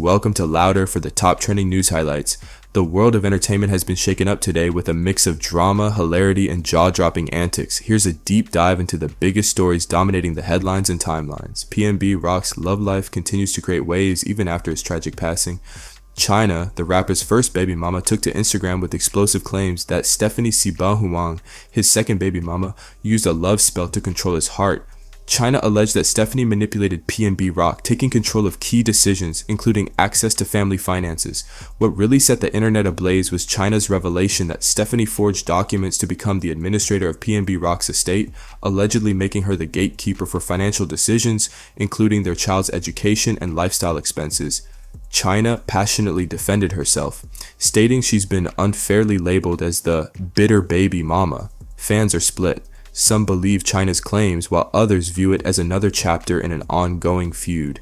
welcome to Louder for the top trending news highlights. The world of entertainment has been shaken up today with a mix of drama, hilarity, and jaw-dropping antics. Here's a deep dive into the biggest stories dominating the headlines and timelines. PNB Rock's love life continues to create waves even after his tragic passing. Chyna, the rapper's first baby mama, took to Instagram with explosive claims that Stephanie Sibounheuang, his second baby mama, used a love spell to control his heart. Chyna alleged that Stephanie manipulated PNB Rock, taking control of key decisions, including access to family finances. What really set the internet ablaze was Chyna's revelation that Stephanie forged documents to become the administrator of PNB Rock's estate, allegedly making her the gatekeeper for financial decisions, including their child's education and lifestyle expenses. Chyna passionately defended herself, stating she's been unfairly labeled as the bitter baby mama. Fans are split. Some believe Chyna's claims, while others view it as another chapter in an ongoing feud.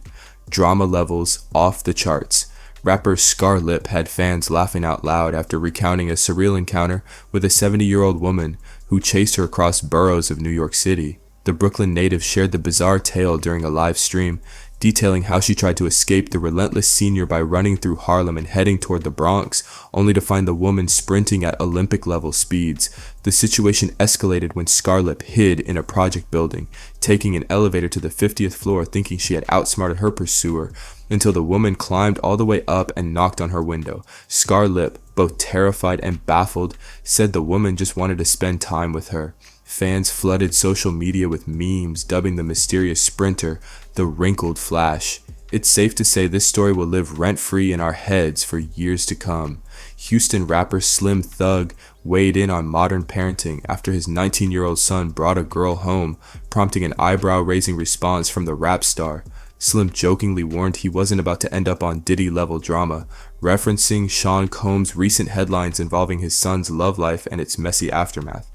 Drama levels off the charts. Rapper Scarlett had fans laughing out loud after recounting a surreal encounter with a 70-year-old woman who chased her across boroughs of New York City. The Brooklyn native shared the bizarre tale during a live stream, detailing how she tried to escape the relentless senior by running through Harlem and heading toward the Bronx, only to find the woman sprinting at Olympic-level speeds. The situation escalated when Scarlett hid in a project building, taking an elevator to the 50th floor thinking she had outsmarted her pursuer, until the woman climbed all the way up and knocked on her window. Scarlett, both terrified and baffled, said the woman just wanted to spend time with her. Fans flooded social media with memes dubbing the mysterious sprinter the wrinkled Flash. It's safe to say this story will live rent-free in our heads for years to come. Houston rapper Slim Thug weighed in on modern parenting after his 19-year-old son brought a girl home, prompting an eyebrow-raising response from the rap star. Slim jokingly warned he wasn't about to end up on Diddy-level drama, referencing Sean Combs' recent headlines involving his son's love life and its messy aftermath.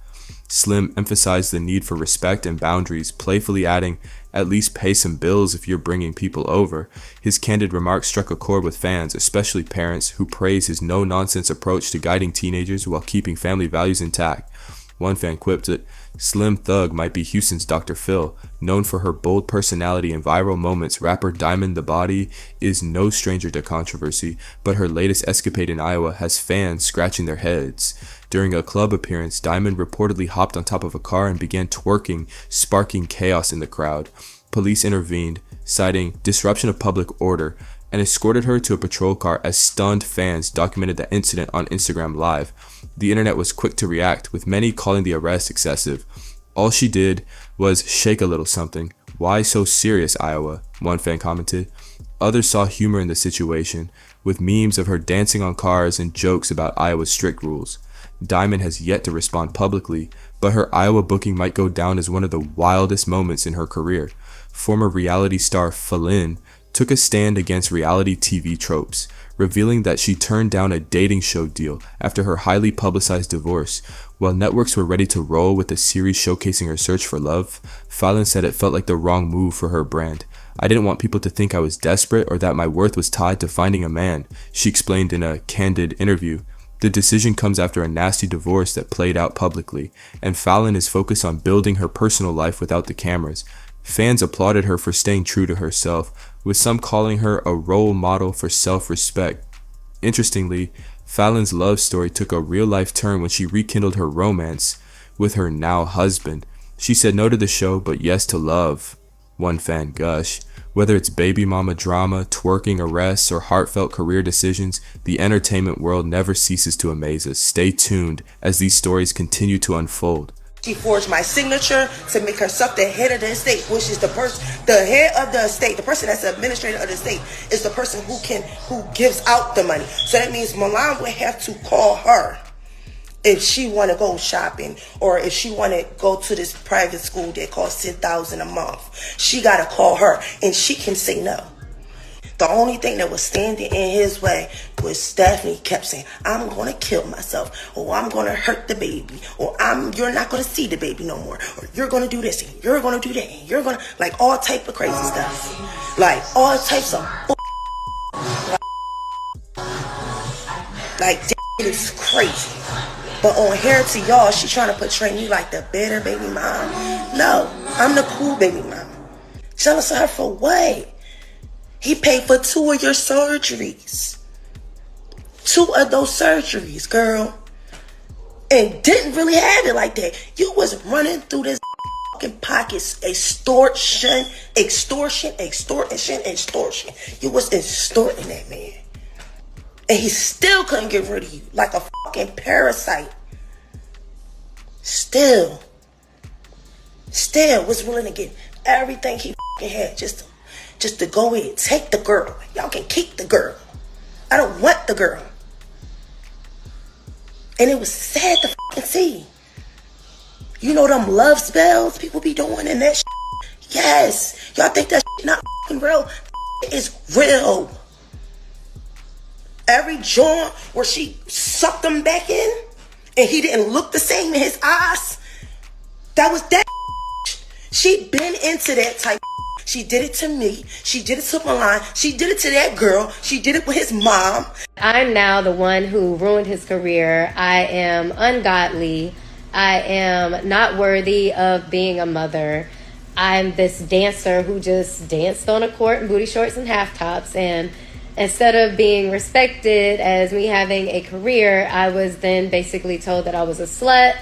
Slim emphasized the need for respect and boundaries, playfully adding, "At least pay some bills if you're bringing people over." His candid remarks struck a chord with fans, especially parents, who praise his no-nonsense approach to guiding teenagers while keeping family values intact. One fan quipped that Slim Thug might be Houston's Dr. Phil. Known for her bold personality and viral moments, rapper Diamond the Body is no stranger to controversy, but her latest escapade in Iowa has fans scratching their heads. During a club appearance, Diamond reportedly hopped on top of a car and began twerking, sparking chaos in the crowd. Police intervened, citing disruption of public order, and escorted her to a patrol car as stunned fans documented the incident on Instagram Live. The internet was quick to react, with many calling the arrest excessive. "All she did was shake a little something. Why so serious, Iowa?" one fan commented. Others saw humor in the situation, with memes of her dancing on cars and jokes about Iowa's strict rules. Diamond has yet to respond publicly, but her Iowa booking might go down as one of the wildest moments in her career. Former reality star Falynn took a stand against reality TV tropes, revealing that she turned down a dating show deal after her highly publicized divorce. While networks were ready to roll with a series showcasing her search for love, Falynn said it felt like the wrong move for her brand. "I didn't want people to think I was desperate or that my worth was tied to finding a man," she explained in a candid interview. The decision comes after a nasty divorce that played out publicly, and Falynn is focused on building her personal life without the cameras. Fans applauded her for staying true to herself, with some calling her a role model for self-respect. Interestingly, Falynn's love story took a real-life turn when she rekindled her romance with her now husband. She said no to the show, but yes to love. One fan gushed. Whether it's baby mama drama, twerking arrests, or heartfelt career decisions, the entertainment world never ceases to amaze us. Stay tuned as these stories continue to unfold. She forged my signature to make herself the head of the estate, which is the head of the estate. The person that's the administrator of the estate is the person who gives out the money. So that means Milan would have to call her if she want to go shopping, or if she want to go to this private school that costs $10,000 a month. She got to call her, and she can say no. The only thing that was standing in his way was Stephanie kept saying, "I'm going to kill myself," or "I'm going to hurt the baby," or "You're not going to see the baby no more," or "You're going to do this, and you're going to do that, and you're going to," like all type of crazy stuff. Like all types of like it is crazy. But on here to y'all, she trying to portray me like the bitter baby mom. No, I'm the cool baby mom. Jealous of her for what? He paid for 2 of your surgeries. 2 of those surgeries, girl. And didn't really have it like that. You was running through this fucking pockets. Extortion. You was extorting that man. And he still couldn't get rid of you. Like a fucking parasite. Still was willing to get everything he fucking had just to go in. Take the girl. Y'all can keep the girl. I don't want the girl. And it was sad to fucking see. You know them love spells people be doing and that shit? Yes. Y'all think that shit not fucking real? That is real. Every joint where she sucked him back in and he didn't look the same in his eyes, that was that. She been into that type. She did it to me. She did it to Milan. She did it to that girl. She did it with his mom. I'm now the one who ruined his career. I am ungodly. I am not worthy of being a mother. I'm this dancer who just danced on a court in booty shorts and half tops. And instead of being respected as me having a career, I was then basically told that I was a slut.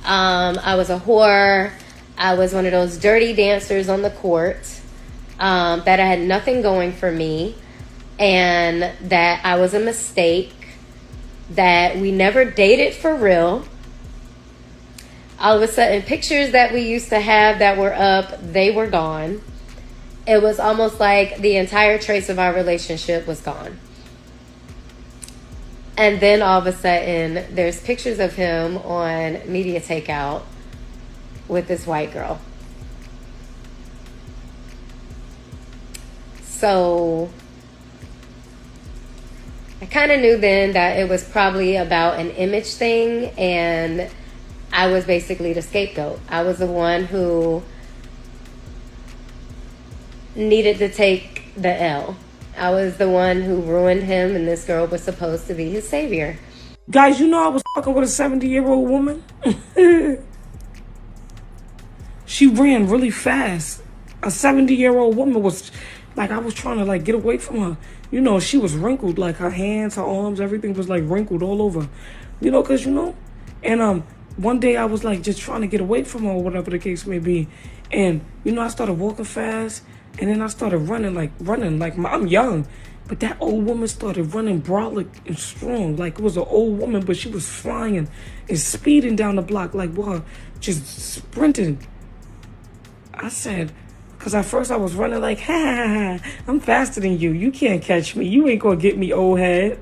I was a whore. I was one of those dirty dancers on the court. That I had nothing going for me, and that I was a mistake, that we never dated for real. All of a sudden, pictures that we used to have that were up, they were gone. It was almost like the entire trace of our relationship was gone. And then all of a sudden, there's pictures of him on Media Takeout with this white girl. So I kind of knew then that it was probably about an image thing, and I was basically the scapegoat. I was the one who needed to take the L. I was the one who ruined him, and this girl was supposed to be his savior. Guys, you know I was fucking with a 70-year-old woman? She ran really fast. A 70-year-old woman was... Like, I was trying to, like, get away from her. You know, she was wrinkled. Like, her hands, her arms, everything was, like, wrinkled all over. You know, because, you know. And one day I was, like, just trying to get away from her or whatever the case may be. And, you know, I started walking fast. And then I started running. I'm young. But that old woman started running brolic and strong. Like, it was an old woman, but she was flying and speeding down the block. Like, wow, just sprinting. I said... Because at first I was running like, ha, I'm faster than you. You can't catch me. You ain't going to get me, old head.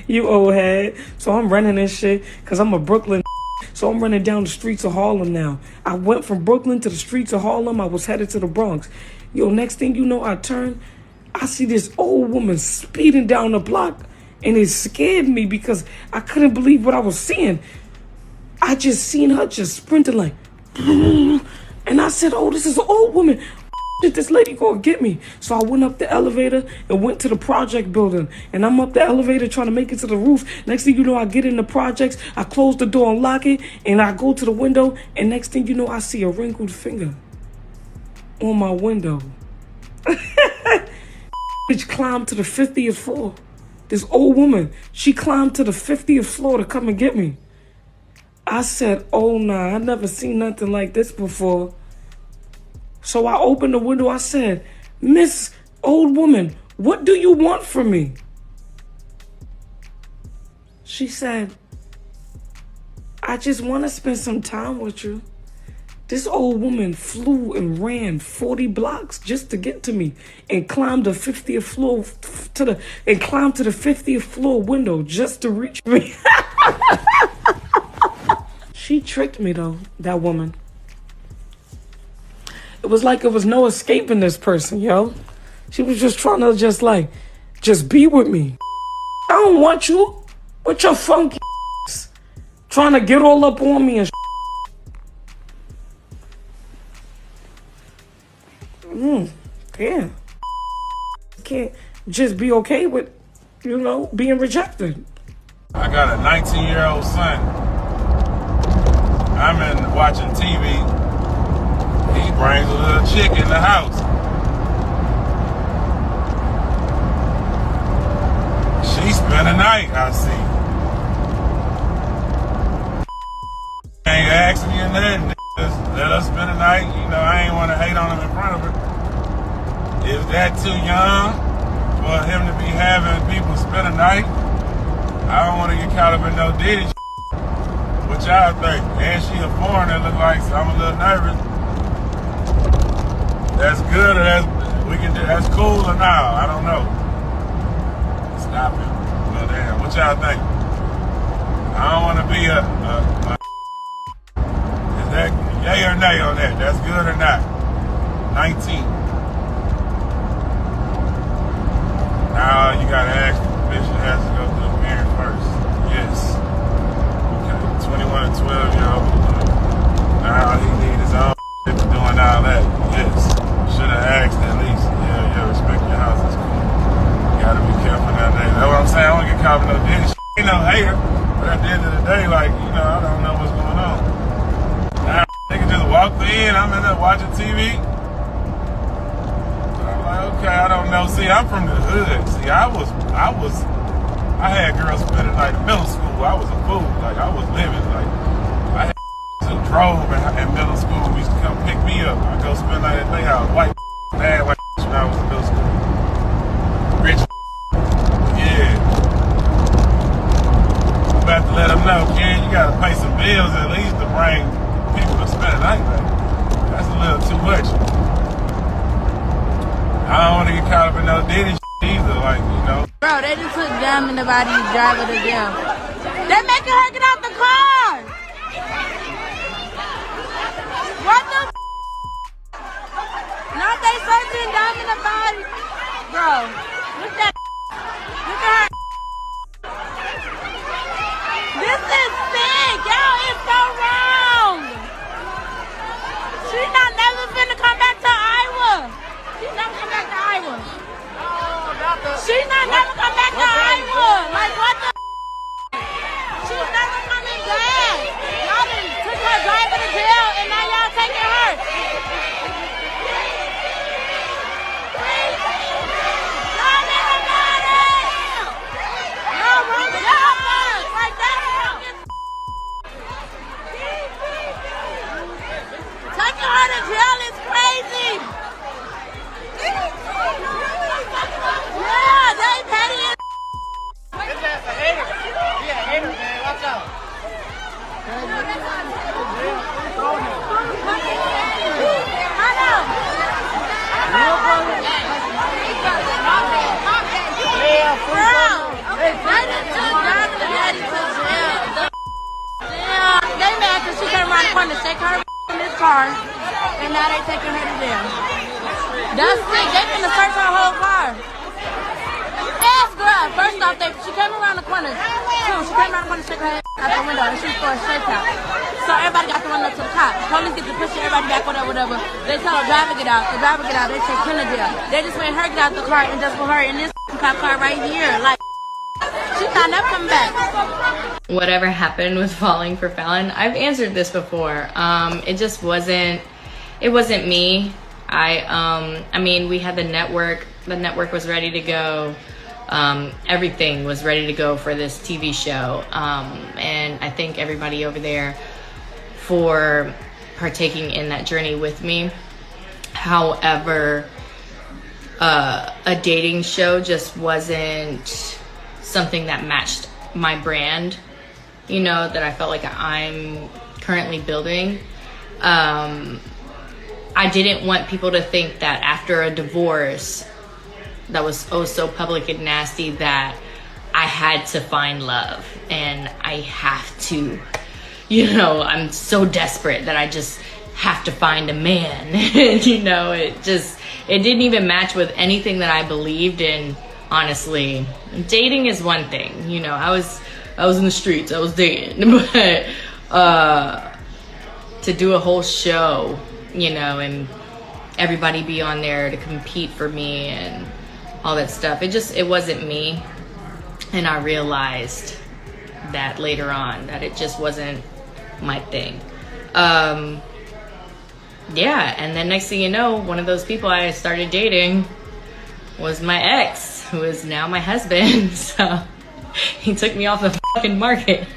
You old head. So I'm running this shit because I'm a Brooklyn. So I'm running down the streets of Harlem now. I went from Brooklyn to the streets of Harlem. I was headed to the Bronx. Yo, next thing you know, I turn. I see this old woman speeding down the block. And it scared me because I couldn't believe what I was seeing. I just seen her just sprinting like... And I said, oh, this is an old woman. Did this lady gonna get me? So I went up the elevator and went to the project building. And I'm up the elevator trying to make it to the roof. Next thing you know, I get in the projects. I close the door and lock it. And I go to the window. And next thing you know, I see a wrinkled finger on my window. Bitch climbed to the 50th floor. This old woman, she climbed to the 50th floor to come and get me. I said, oh, nah, I never seen nothing like this before. So I opened the window. I said, Miss Old Woman, what do you want from me? She said, I just want to spend some time with you. This old woman flew and ran 40 blocks just to get to me and climbed the 50th floor to the 50th floor window just to reach me. She tricked me though, that woman. It was like it was no escaping this person, yo. She was just trying to just be with me. I don't want you with your funky trying to get all up on me and yeah. Can't just be okay with, you know, being rejected. I got a 19-year-old son. I'm in watching TV. He brings a little chick in the house. spend a night, I see. Ain't asking you nothing. Just let us spend a night. You know, I ain't want to hate on him in front of her. Is that too young for him to be having people spend a night? I don't want to get caught up in no Diddy shit. What y'all think? And she a foreigner, look like, so I'm a little nervous. That's good or that's cool or nah? I don't know. Stop it. Well, damn, what y'all think? I don't want to be a is that yay or nay on that? That's good or not? 19. Now you gotta ask the permission has to go to the parent first. Yes. Okay. 21 and 12-year-old. Now he need his own for doing all that. Yes. Should have asked at least. Yeah, respect your house. That's cool. You gotta be careful nowadays. That's what I'm saying. I don't get caught with no Diddy shit. Ain't no hater. But at the end of the day, like, you know, I don't know what's going on. Now, nigga just walked in. I'm in there watching TV. I'm like, okay, I don't know. See, I'm from the hood. See, I had girls spend the night in middle school. I was a fool. Like, I was living. Like, I had who drove in middle school. Used to come pick me up. I go spend the night at their house. White, bad white when I was in middle school. Rich, yeah. I'm about to let them know, kid, you gotta pay some bills at least to bring people to spend the night. Like, that's a little too much. I don't want to get caught up in no Diddy either, like, you know. Bro, they just took Jam and the body driver to jail. They're making her get out the car. What the Now they searching Jam in the body. Bro, look at her. This is sick. Yo, it's so wrong. She's not never finna come back to Iowa. She's never come back to Iowa. She's not never come back to Iowa. Like, what the She's never coming back. Y'all done took her driver to jail and now y'all taking her. Y'all everybody! No, wrong job. Like, that's wrong as taking her to jail is crazy. Yeah, they petty as This ass a hater. He a hater, man. Watch out. They mad because she came around the corner to take her in this car, and now they taking her to jail. That's sick. They finna search her whole car. Ask girl. First off, she came around the corner. She came around the corner to shake her head out the window, and she was throwing shit out. So everybody got to run up to the cop. Police get to pushing everybody back, whatever. They tell her driver get out. The driver get out. They take Chyna jail. They just made her get out the car and just put her in this cop car right here. Like, she's not never coming back. Whatever happened with falling for Fallon, I've answered this before. It just wasn't me. I mean, we had the network was ready to go. Everything was ready to go for this TV show. And I thank everybody over there for partaking in that journey with me. However, a dating show just wasn't something that matched my brand, you know, that I felt like I'm currently building. I didn't want people to think that after a divorce that was oh so public and nasty that I had to find love and I have to, you know, I'm so desperate that I just have to find a man. You know, it didn't even match with anything that I believed in. Honestly, dating is one thing, you know, I was in the streets, I was dating, but to do a whole show, you know, and everybody be on there to compete for me and all that stuff, it wasn't me. And I realized that later on, that it just wasn't my thing. Yeah, and then next thing you know, one of those people I started dating was my ex, who is now my husband. So He took me off the fucking market.